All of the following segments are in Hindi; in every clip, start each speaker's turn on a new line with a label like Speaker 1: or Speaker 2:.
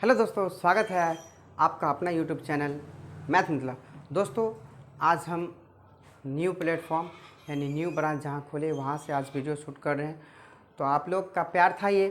Speaker 1: हेलो दोस्तों, स्वागत है आपका अपना यूट्यूब चैनल मैथ मिथिला। दोस्तों, आज हम न्यू प्लेटफॉर्म यानी न्यू ब्रांच जहां खोले वहां से आज वीडियो शूट कर रहे हैं। तो आप लोग का प्यार था ये,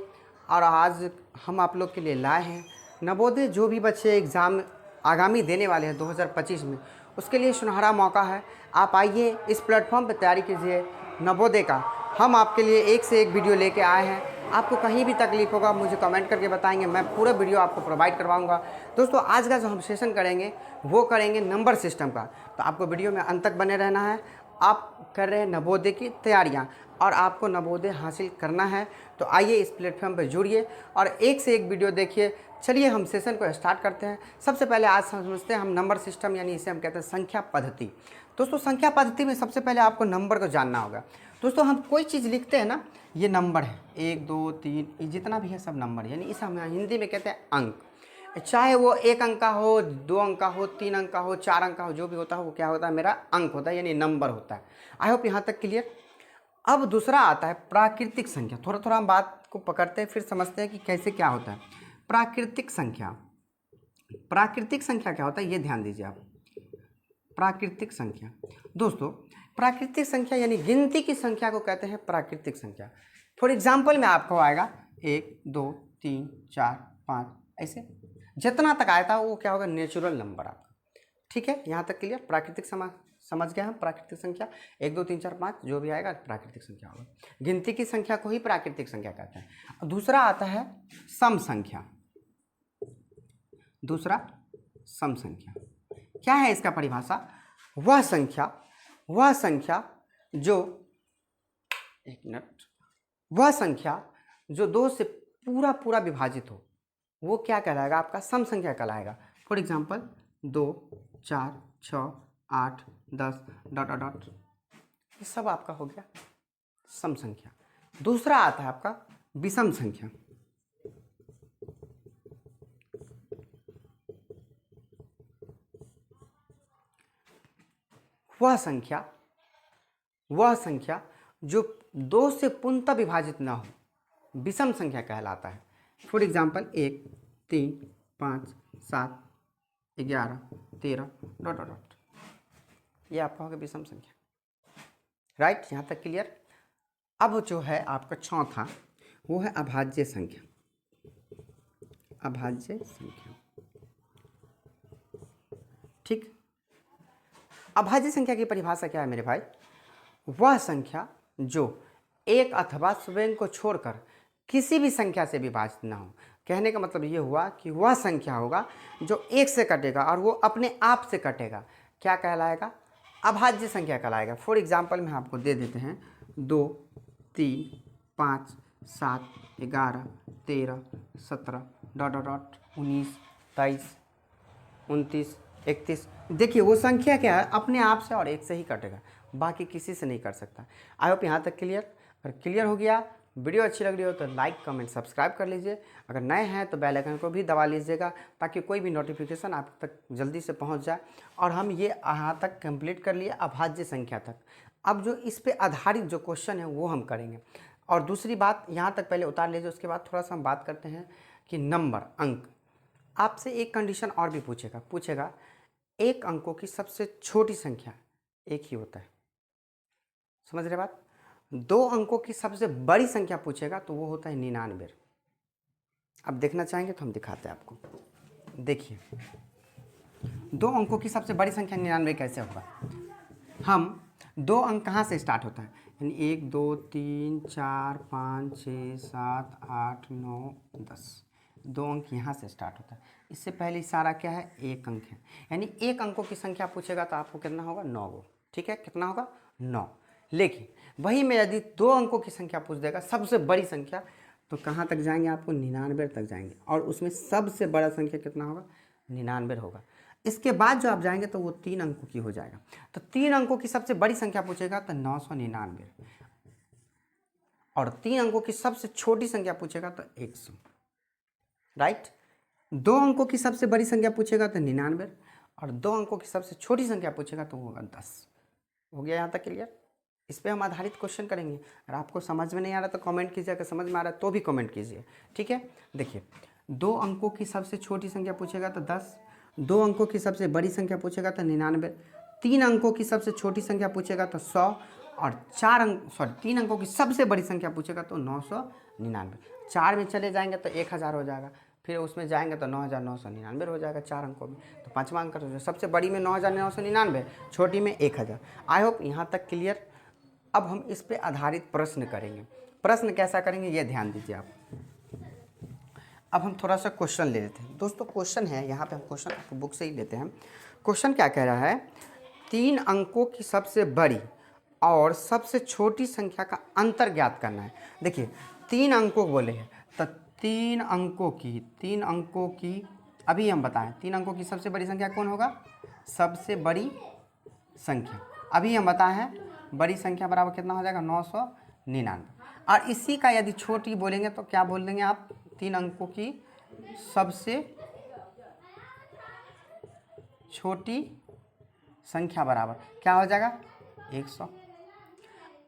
Speaker 1: और आज हम आप लोग के लिए लाए हैं नवोदय। जो भी बच्चे एग्ज़ाम आगामी देने वाले हैं 2025 में, उसके लिए सुनहरा मौका है। आप आइए, इस प्लेटफॉर्म पर तैयारी कीजिए नवोदय का। हम आपके लिए एक से एक वीडियो लेके आए हैं। आपको कहीं भी तकलीफ होगा मुझे कमेंट करके बताएंगे, मैं पूरा वीडियो आपको प्रोवाइड करवाऊंगा। दोस्तों, आज का जो हम सेशन करेंगे वो करेंगे नंबर सिस्टम का। तो आपको वीडियो में अंत तक बने रहना है। आप कर रहे हैं नवोदय की तैयारियां और आपको नवोदय हासिल करना है, तो आइए इस प्लेटफॉर्म पर जुड़िए और एक से एक वीडियो देखिए। चलिए हम सेशन को स्टार्ट करते हैं। सबसे पहले आज समझते हैं हम नंबर सिस्टम, यानी इसे हम कहते हैं संख्या पद्धति। दोस्तों, संख्या पद्धति में सबसे पहले आपको नंबर को जानना होगा। दोस्तों, हम कोई चीज़ लिखते हैं ना, ये नंबर है 1 2 3, ये जितना भी है सब नंबर, यानी इसे हम हिंदी में कहते हैं अंक। चाहे वो 1 अंक का हो, 2 अंक का हो, 3 अंक का हो, 4 अंक का हो, जो भी होता है वो क्या होता है, मेरा अंक होता है, यानी नंबर होता है। आई होप यहाँ तक क्लियर। अब दूसरा आता है प्राकृतिक संख्या। थोड़ा थोड़ा हम बात को पकड़ते हैं, फिर समझते हैं कि कैसे क्या होता है प्राकृतिक संख्या। प्राकृतिक संख्या क्या होता है ये ध्यान दीजिए आप। प्राकृतिक संख्या, दोस्तों प्राकृतिक संख्या यानी गिनती की संख्या को कहते हैं प्राकृतिक संख्या। फॉर एग्जाम्पल में आपको आएगा 1 2 3 4 5, ऐसे जितना तक आया था वो क्या होगा, नेचुरल नंबर आपका। ठीक है, यहाँ तक क्लियर। प्राकृतिक समझ गए हम। प्राकृतिक संख्या 1 2 3 4 5 जो भी आएगा प्राकृतिक संख्या होगा। गिनती की संख्या को ही प्राकृतिक संख्या कहते हैं। दूसरा आता है सम संख्या। दूसरा सम संख्या क्या है, इसका परिभाषा, वह संख्या जो, एक मिनट, वह संख्या जो 2 से पूरा पूरा विभाजित हो, वो क्या कहलाएगा, आपका सम संख्या कहलाएगा। For example 2 4 6 8 10 dot dot dot, ये सब आपका हो गया सम संख्या। दूसरा आता है आपका विषम संख्या। वह संख्या जो 2 से पूर्णतः विभाजित ना हो, विषम संख्या कहलाता है। For example 1 3 5 7 11 13 dot dot dot, ये आपका होगा विषम संख्या। राइट, यहाँ तक क्लियर। अब जो है आपका चौथा, वो है अभाज्य संख्या। अभाज्य संख्या, ठीक। अभाज्य संख्या की परिभाषा क्या है मेरे भाई, वह संख्या जो एक अथवा स्वयं को छोड़कर किसी भी संख्या से विभाजित ना हो। कहने का मतलब ये हुआ कि वह संख्या होगा जो 1 से कटेगा और वो अपने आप से कटेगा, क्या कहलाएगा, अभाज्य संख्या कहलाएगा। फॉर एग्जाम्पल में आपको दे देते हैं 2 3 5 7 11 13 17 डॉट डॉट डॉट 19 23 29 31। देखिए वो संख्या क्या है, अपने आप से और 1 से ही कटेगा, बाकी किसी से नहीं कर सकता। आई होप यहाँ तक क्लियर। अगर क्लियर हो गया, वीडियो अच्छी लग रही हो तो लाइक कमेंट सब्सक्राइब कर लीजिए। अगर नए हैं तो बेल आइकन को भी दबा लीजिएगा, ताकि कोई भी नोटिफिकेशन आप तक जल्दी से पहुँच जाए। और हम ये यहाँ तक कंप्लीट कर लिए अभाज्य संख्या तक। अब जो इस पर आधारित जो क्वेश्चन है वो हम करेंगे। और दूसरी बात यहाँ तक पहले उतार लीजिए, उसके बाद थोड़ा सा हम बात करते हैं कि नंबर, अंक। आपसे एक कंडीशन और भी पूछेगा एक अंकों की सबसे छोटी संख्या एक ही होता है, समझ रहे बात। 2 अंकों की सबसे बड़ी संख्या पूछेगा तो वो होता है 99। अब देखना चाहेंगे तो हम दिखाते हैं आपको। देखिए 2 अंकों की सबसे बड़ी संख्या 99 कैसे होगा। हम 2 अंक कहाँ से स्टार्ट होता है, यानी 1 2 3 4 5 6 7 8 9 10, 2 अंक यहाँ से स्टार्ट होता है। इससे पहले इशारा क्या है, 1 अंक है, यानी 1 अंकों की संख्या पूछेगा तो आपको कितना होगा, 9 गो। ठीक है, कितना होगा, 9। लेकिन वही में यदि 2 अंकों की संख्या पूछ देगा, सबसे बड़ी संख्या, तो कहाँ तक जाएंगे, आपको 99 तक जाएंगे। और उसमें सबसे बड़ा संख्या कितना होगा, 99 होगा। इसके बाद जो आप जाएंगे तो वो 3 अंकों की हो जाएगा। तो 3 अंकों की सबसे बड़ी संख्या पूछेगा तो 999, और 3 अंकों की सबसे छोटी संख्या पूछेगा तो 100। राइट, 2 अंकों की सबसे बड़ी संख्या पूछेगा तो 99, और 2 अंकों की सबसे छोटी संख्या पूछेगा तो होगा 10। हो गया यहाँ तक क्लियर। इस पर हम आधारित क्वेश्चन करेंगे। अगर आपको समझ में नहीं आ रहा तो कमेंट कीजिए, अगर समझ में आ रहा है तो भी कमेंट कीजिए। ठीक है, देखिए 2 अंकों की सबसे छोटी संख्या पूछेगा तो 10, 2 अंकों की सबसे बड़ी संख्या पूछेगा तो 99, 3 अंकों की सबसे छोटी संख्या पूछेगा तो 100, और 3 अंकों की सबसे बड़ी संख्या पूछेगा तो 999। 4 में चले जाएंगे तो 1000 हो जाएगा, फिर उसमें जाएंगे तो 9999 हो जाएगा 4 अंकों में। तो 5वां अंक तो सबसे बड़ी में 9999, छोटी में 1000। आई होप यहाँ तक क्लियर। अब हम इस पे आधारित प्रश्न करेंगे। प्रश्न कैसा करेंगे ये ध्यान दीजिए आप। अब हम थोड़ा सा क्वेश्चन ले लेते हैं दोस्तों। क्वेश्चन है यहाँ पे, हम क्वेश्चन आपको बुक से ही लेते हैं। क्वेश्चन क्या कह रहा है, 3 अंकों की सबसे बड़ी और सबसे छोटी संख्या का अंतर ज्ञात करना है। देखिए 3 अंकों बोले हैं तो 3 अंकों की अभी हम बताएं 3 अंकों की सबसे बड़ी संख्या कौन होगा, सबसे बड़ी संख्या अभी हम बताए हैं, बड़ी संख्या बराबर कितना हो जाएगा 999। और इसी का यदि छोटी बोलेंगे तो क्या बोल देंगे आप, 3 अंकों की सबसे छोटी संख्या बराबर क्या हो जाएगा 100।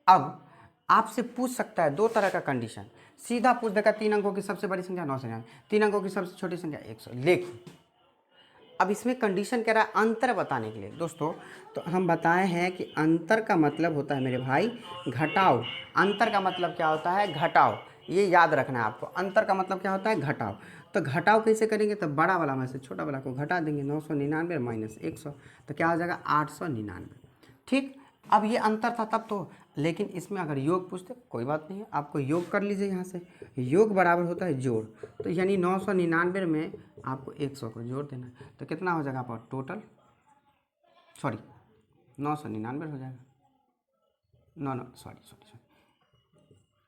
Speaker 1: अब आपसे पूछ सकता है 2 तरह का कंडीशन, सीधा पूछ देगा 3 अंकों की सबसे बड़ी संख्या 999, 3 अंकों की सबसे छोटी संख्या 100। लेकिन अब इसमें कंडीशन कह रहा है अंतर बताने के लिए दोस्तों। तो हम बताए हैं कि अंतर का मतलब होता है मेरे भाई घटाव। अंतर का मतलब क्या होता है, घटाव। ये याद रखना है आपको, अंतर का मतलब क्या होता है, घटाव। तो घटाव कैसे करेंगे, तो बड़ा वाला में से छोटा वाला को घटा देंगे, 999 माइनस 100 तो क्या हो जाएगा 899। ठीक, अब ये अंतर था तब तो, लेकिन इसमें अगर योग पूछते कोई बात नहीं है, आपको योग कर लीजिए। यहाँ से योग बराबर होता है जोड़, तो यानी 999 में आपको 100 को जोड़ देना है तो कितना हो जाएगा आपका टोटल, 999 हो जाएगा। सॉरी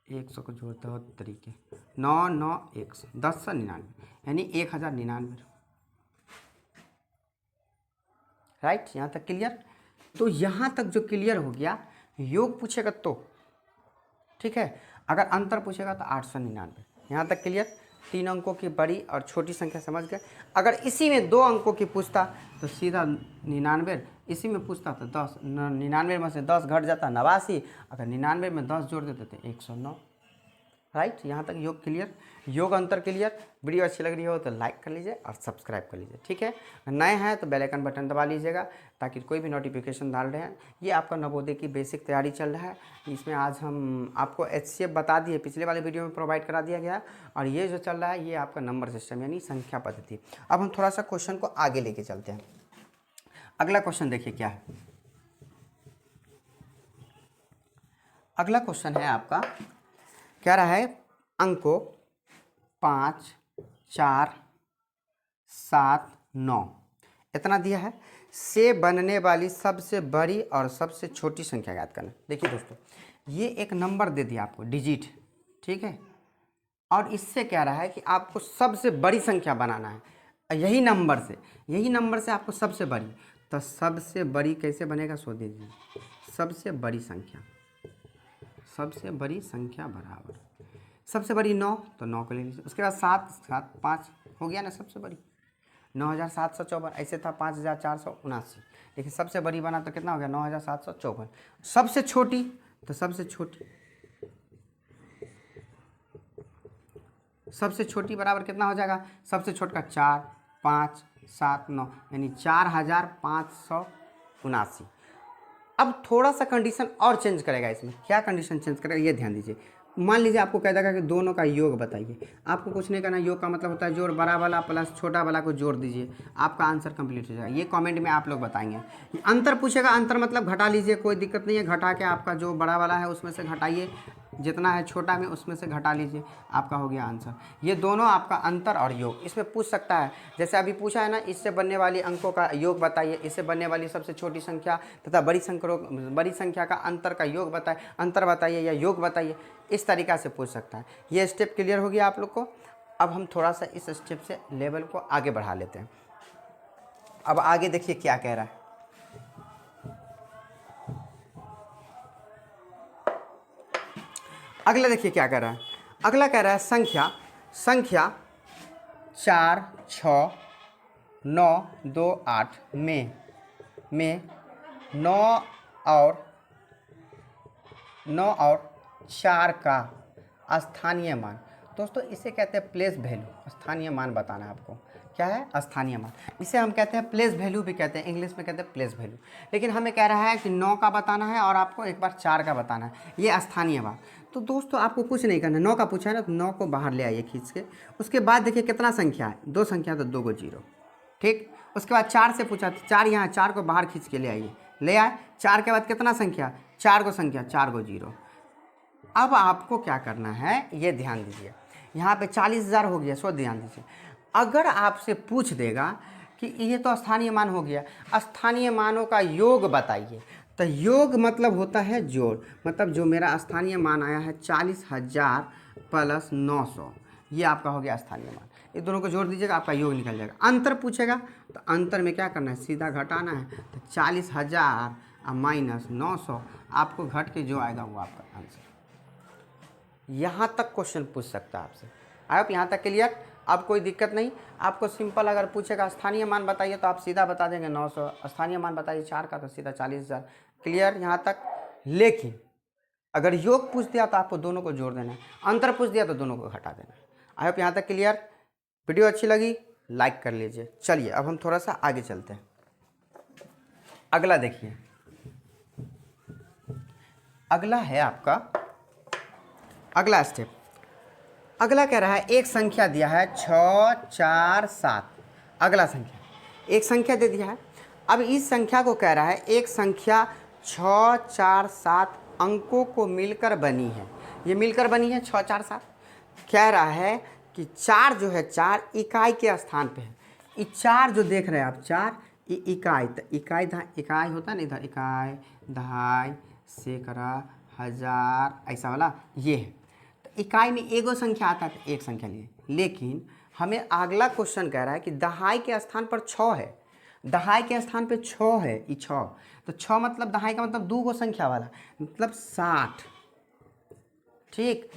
Speaker 1: 100 को जोड़ते हो तरीके, 9 9 100 1099 यानी 1099। राइट, यहाँ तक क्लियर। तो यहाँ तक जो क्लियर हो गया, योग पूछेगा तो ठीक है, अगर अंतर पूछेगा तो 899। यहाँ तक क्लियर। 3 अंकों की बड़ी और छोटी संख्या समझ गए। अगर इसी में 2 अंकों की पूछता तो सीधा 99, इसी में पूछता तो 10, 99 में से 10 घट जाता 89, अगर 99 में 10 जोड़ देते तो 109। राइट, यहाँ तक योग क्लियर, योग अंतर क्लियर। वीडियो अच्छी लग रही हो तो लाइक कर लीजिए और सब्सक्राइब कर लीजिए, ठीक है। नए हैं तो बेल आइकन बटन दबा लीजिएगा ताकि कोई भी नोटिफिकेशन डाल रहे हैं। ये आपका नवोदय की बेसिक तैयारी चल रहा है, इसमें आज हम आपको HCF बता दिए, पिछले वाले वीडियो में प्रोवाइड करा दिया गया। और ये जो चल रहा है ये आपका नंबर सिस्टम यानी संख्या पद्धति। अब हम थोड़ा सा क्वेश्चन को आगे लेके चलते हैं। अगला क्वेश्चन देखिए क्या है। अगला क्वेश्चन है आपका, कह रहा है अंकों 5 4 7 9 इतना दिया है, से बनने वाली सबसे बड़ी और सबसे छोटी संख्या याद करना। देखिए दोस्तों, ये एक नंबर दे दिया आपको, डिजिट, ठीक है, और इससे कह रहा है कि आपको सबसे बड़ी संख्या बनाना है। यही नंबर से आपको सबसे बड़ी, तो सबसे बड़ी कैसे बनेगा सो दीजिए, सबसे बड़ी संख्या बराबर सबसे बड़ी 9 तो 9 को ले लीजिए, उसके बाद 7 5 हो गया ना सबसे बड़ी, 9754। ऐसे था 5479, लेकिन सबसे बड़ी बना तो कितना हो गया 9754। सबसे छोटी तो सबसे छोटी बराबर कितना हो जाएगा, सबसे छोटा 4 5 7 9 यानी 4579। अब थोड़ा सा कंडीशन और चेंज करेगा। इसमें क्या कंडीशन चेंज करेगा ये ध्यान दीजिए। मान लीजिए आपको कह देगा कि दोनों का योग बताइए, आपको कुछ नहीं करना, योग का मतलब होता है जोड़, बड़ा वाला प्लस छोटा वाला को जोड़ दीजिए, आपका आंसर कंप्लीट हो जाएगा। ये कमेंट में आप लोग बताएंगे। अंतर पूछेगा, अंतर मतलब घटा लीजिए, कोई दिक्कत नहीं है, घटा के आपका जो बड़ा वाला है उसमें से घटाइए, जितना है छोटा में उसमें से घटा लीजिए, आपका हो गया आंसर। ये दोनों आपका अंतर और योग इसमें पूछ सकता है। जैसे अभी पूछा है ना, इससे बनने वाली अंकों का योग बताइए, इससे बनने वाली सबसे छोटी संख्या तथा बड़ी संख्या का अंतर का योग बताइए, अंतर बताइए या योग बताइए, इस तरीक़ा से पूछ सकता है। ये स्टेप क्लियर हो गया आप लोग को। अब हम थोड़ा सा इस स्टेप से लेवल को आगे बढ़ा लेते हैं। अब आगे देखिए क्या कह रहा है। अगला देखिए क्या कह रहा है। अगला कह रहा है संख्या 4 6 9 2 8 में 9 और 4 का स्थानीय मान। दोस्तों इसे कहते हैं प्लेस वैल्यू, स्थानीय मान बताना है आपको। क्या है? स्थानीय मान। इसे हम कहते हैं प्लेस वैल्यू भी कहते हैं, इंग्लिश में कहते हैं प्लेस वैल्यू। लेकिन हमें कह रहा है कि 9 का बताना है और आपको एक बार 4 का बताना है, ये स्थानीय मान। तो दोस्तों आपको कुछ नहीं करना, 9 का पूछा है ना, तो 9 को बाहर ले आइए खींच के। उसके बाद देखिए कितना संख्या है, 2 संख्या, तो 2 को 0, ठीक। उसके बाद 4 से पूछा, तो 4 यहाँ, 4 को बाहर खींच के ले आइए, ले आए। 4 के बाद कितना संख्या, 4 को संख्या, 4 को 0। अब आपको क्या करना है ये ध्यान दीजिए, यहाँ पे 40,000 हो गया, सो ध्यान दीजिए। अगर आपसे पूछ देगा कि ये तो स्थानीय मान हो गया, स्थानीय मानों का योग बताइए, तो योग मतलब होता है जोड़। मतलब जो मेरा स्थानीय मान आया है 40,000 प्लस 900, ये आपका हो गया स्थानीय मान। ये दोनों को जोड़ दीजिएगा, आपका योग निकल जाएगा। अंतर पूछेगा तो अंतर में क्या करना है, सीधा घटाना है। तो 40,000 माइनस 900, आपको घट के जो आएगा वो आपका आंसर। यहाँ तक क्वेश्चन पूछ सकता है आपसे। आप यहाँ तक क्लियर? अब कोई दिक्कत नहीं। आपको सिंपल अगर पूछेगा स्थानीय मान बताइए तो आप सीधा बता देंगे 900, स्थानीय मान बताइए 4 का तो सीधा 40,000। क्लियर यहाँ तक? लेकिन अगर योग पूछ दिया तो आपको दोनों को जोड़ देना है, अंतर पूछ दिया तो दोनों को घटा देना है। आई होप यहाँ तक क्लियर। वीडियो अच्छी लगी लाइक कर लीजिए। चलिए अब हम थोड़ा सा आगे चलते हैं। अगला देखिए, अगला है आपका अगला स्टेप। अगला कह रहा है एक संख्या दिया है 6, 4, 7। अगला संख्या, एक संख्या दे दिया है। अब इस संख्या को कह रहा है एक संख्या 6, 4, 7 अंकों को मिलकर बनी है। ये मिलकर बनी है 6, 4, 7। कह रहा है कि 4 जो है 4 इकाई के स्थान पे है। ये 4 जो देख रहे हैं आप 4, ये इकाई, तो इकाई इकाई होता है ना, इधर इकाई, दहाई, सैकड़ा, हजार, ऐसा वाला ये है। इकाई में एगो संख्या आता है तो एक संख्या लिए। लेकिन हमें अगला क्वेश्चन कह रहा है कि दहाई के स्थान पर 6 है, दहाई के स्थान पे 6 है, ये 6, तो 6 मतलब दहाई का मतलब 2 गो संख्या वाला, मतलब 60, ठीक।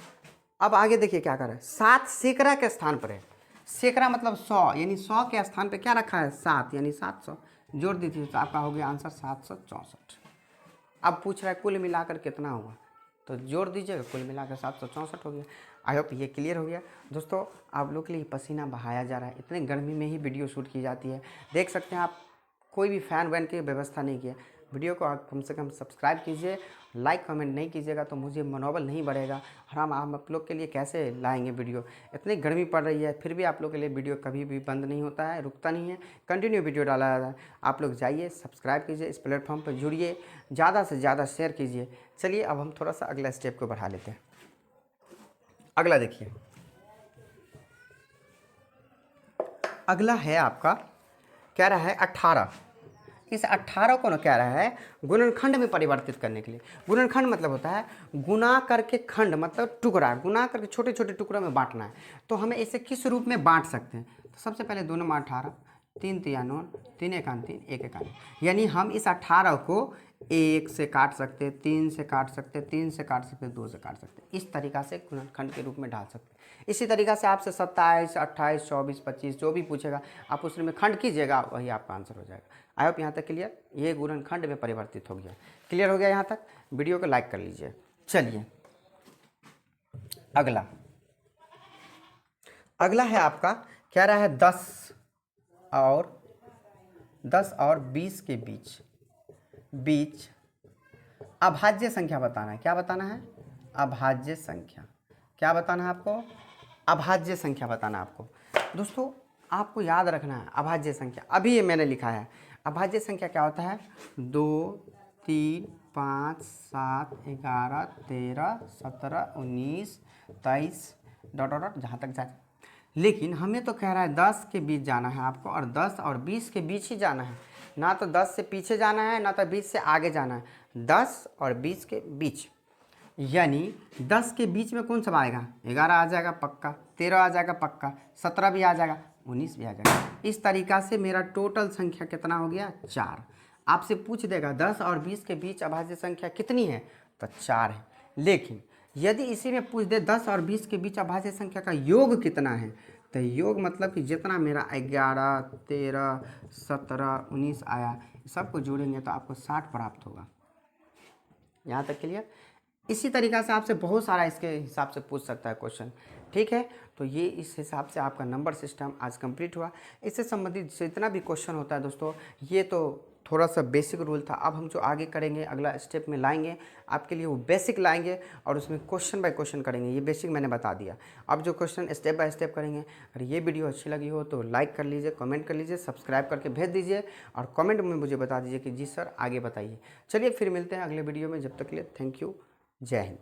Speaker 1: अब आगे देखिए क्या कर रहा है, 7 सैकड़ा के स्थान पर है। सैकड़ा मतलब 100, यानी 100 के स्थान पे क्या रखा है 7, यानी 700 जोड़ दीजिए तो आपका हो गया आंसर 764। अब पूछ रहा है कुल मिलाकर कितना हुआ, तो जोड़ दीजिएगा, कुल मिलाकर 764 हो गया। आई होप ये क्लियर हो गया। दोस्तों आप लोग के लिए पसीना बहाया जा रहा है, इतने गर्मी में ही वीडियो शूट की जाती है। देख सकते हैं आप, कोई भी फ़ैन वैन की व्यवस्था नहीं किया। वीडियो को आप कम से कम सब्सक्राइब कीजिए, लाइक कमेंट नहीं कीजिएगा तो मुझे मनोबल नहीं बढ़ेगा। और हम आप लोग के लिए कैसे लाएंगे वीडियो, इतनी गर्मी पड़ रही है फिर भी आप लोग के लिए वीडियो कभी भी बंद नहीं होता है, रुकता नहीं है, कंटिन्यू वीडियो डाला जाता है। आप लोग जाइए सब्सक्राइब कीजिए, इस प्लेटफॉर्म पर जुड़िए, ज़्यादा से ज़्यादा शेयर कीजिए। चलिए अब हम थोड़ा सा अगला स्टेप को बढ़ा लेते हैं। अगला देखिए, अगला है आपका, कह रहा है 18। इस 18 को ना कह रहा है गुणनखंड में परिवर्तित करने के लिए। गुणनखंड मतलब होता है गुना करके खंड, मतलब टुकड़ा, गुना करके छोटे छोटे टुकड़ों में बांटना है। तो हमें इसे किस रूप में बांट सकते हैं, तो सबसे पहले 2 9 18, 3 3 9, 3 1 3, 1 1, यानी हम इस 18 को 1 से काट सकते, 3 से काट सकते, 3 से काट सकते, 2 से काट सकते, इस तरीक़ा से गुणनखंड के रूप में डाल सकते। इसी तरीक़ा से आपसे 27, 28, 24, 25 जो भी पूछेगा आप उसमें खंड कीजिएगा, वही आपका आंसर हो जाएगा। आई होप यहाँ तक क्लियर, ये गुणनखंड में परिवर्तित हो गया। क्लियर हो गया यहाँ तक? वीडियो को लाइक कर लीजिए। चलिए अगला, अगला है आपका, कह रहा है 10 और 20 के बीच अभाज्य संख्या बताना है। क्या बताना है? अभाज्य संख्या। क्या बताना है आपको? अभाज्य संख्या बताना है आपको। दोस्तों आपको याद रखना है अभाज्य संख्या, अभी ये मैंने लिखा है। अभाज्य संख्या क्या होता है? 2 3 5 7 11 13 17 19 23 डॉट डॉट जहाँ तक जाए। लेकिन हमें तो कह रहा है 10 के बीच जाना है आपको, और 10 और 20 के बीच ही जाना है, ना तो 10 से पीछे जाना है ना तो 20 से आगे जाना है, 10 और 20 के बीच। यानी 10 के बीच में कौन सा आएगा? 11 आ जाएगा पक्का, 13 आ जाएगा पक्का, 17 भी आ जाएगा, 19 भी आ जाएगा। इस तरीक़ा से मेरा टोटल संख्या कितना हो गया? 4। आपसे पूछ देगा 10 और 20 के बीच अभाज्य संख्या कितनी है, तो 4 है। लेकिन यदि इसी में पूछ दे 10 और 20 के बीच अभाज्य संख्या का योग कितना है, तो योग मतलब कि जितना मेरा 11 13 17 19 आया, सबको जोड़ेंगे तो आपको 60 प्राप्त होगा। यहाँ तक क्लियर?
Speaker 2: इसी तरीक़ा से आपसे बहुत सारा इसके हिसाब से पूछ सकता है क्वेश्चन, ठीक है। तो ये इस हिसाब से आपका नंबर सिस्टम आज कंप्लीट हुआ। इससे संबंधित जितना भी क्वेश्चन होता है दोस्तों, ये तो थोड़ा सा बेसिक रूल था। अब हम जो आगे करेंगे, अगला स्टेप में लाएंगे आपके लिए, वो बेसिक लाएंगे और उसमें क्वेश्चन बाय क्वेश्चन करेंगे। ये बेसिक मैंने बता दिया, अब जो क्वेश्चन स्टेप बाय स्टेप करेंगे। अगर ये वीडियो अच्छी लगी हो तो लाइक कर लीजिए, कमेंट कर लीजिए, सब्सक्राइब करके भेज दीजिए और कमेंट में मुझे बता दीजिए कि जी सर आगे बताइए। चलिए फिर मिलते हैं अगले वीडियो में, जब तक के लिए थैंक यू, जय हिंद।